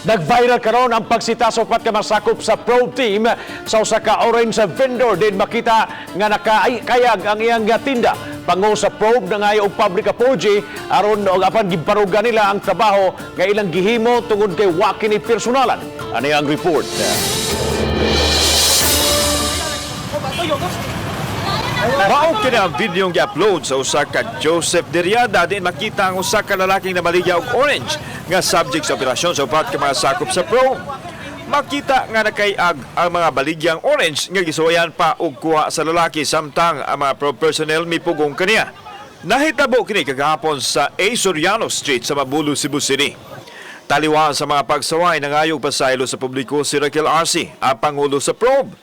Nag-viral karon ang pagsita sa upat ka masakop sa probe team sa usa ka orange vendor din makita nga nakakayag ang iyang tinda. Pango sa probe na ngayo og public apology aron og apan giparugan nila ang trabaho nga ilang gihimo tungod kay wa kini personalan. Ano ang report? Maong kina ang video gi-upload sa usa ka Joseph Deriada din makita ang usa ka lalaking namaligya og orange nga subject sa operasyon sa upat ka mga sakop sa probe. Makita nga nakayag ang mga baligyang orange nga gisuwayan pa og kuha sa lalaki samtang ang mga probe personnel mipugong kaniya. Nahitabo kini kagahapon sa A. Soriano Street sa Mabulo, Cebu City. Taliwaan sa mga pagsaway nangayog pasaylo sa publiko si Raquel Arce, ang pangulo sa probe.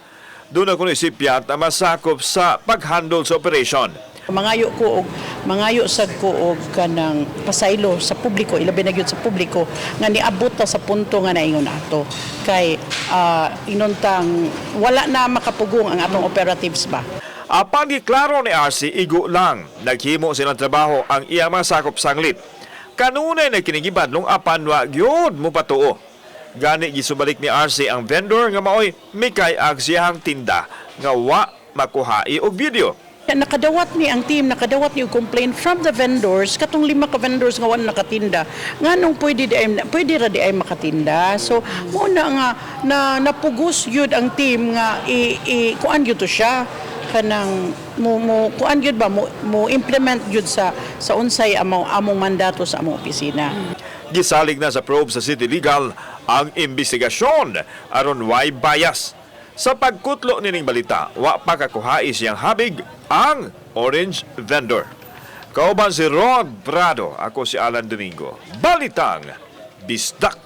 Doon ako nisipyat ang masakop sa pag-handle sa operation. Mangayo sad ko og kanang pasaylo sa publiko, ilabi na gyud sa publiko nga niabot ta sa punto nga naingon ato kay inuntang wala na makapugong ang atong operatives ba. Apang giklaro ni Arce, igo lang naghimo silang trabaho ang iya masakop sanglit. Kanunay na kinigibadlong apan wa gyud mo patuo. Gani gisubalik ni Arce ang vendor nga maoy mikay ag siyang tinda nga wa makuhai og video. Nakadawat ni ang team, nakadawat ni og complaint from the vendors, katong 5 ka vendors nga wala nakatinda. Nganong pwede ra di ay makatinda. So mo na nga napugos yun ang team nga kuan gyud to siya kanang kuan gyud ba mo implement gyud sa unsay among mandato sa among opisina. Gisalig na sa probe sa City Legal ang investigasyon aron why bias. Sa pagkutlo nining balita, wa pa kakuhai siyang habig ang orange vendor. Kauban si Rod Prado, ako si Alan Domingo. Balitang Bisdak.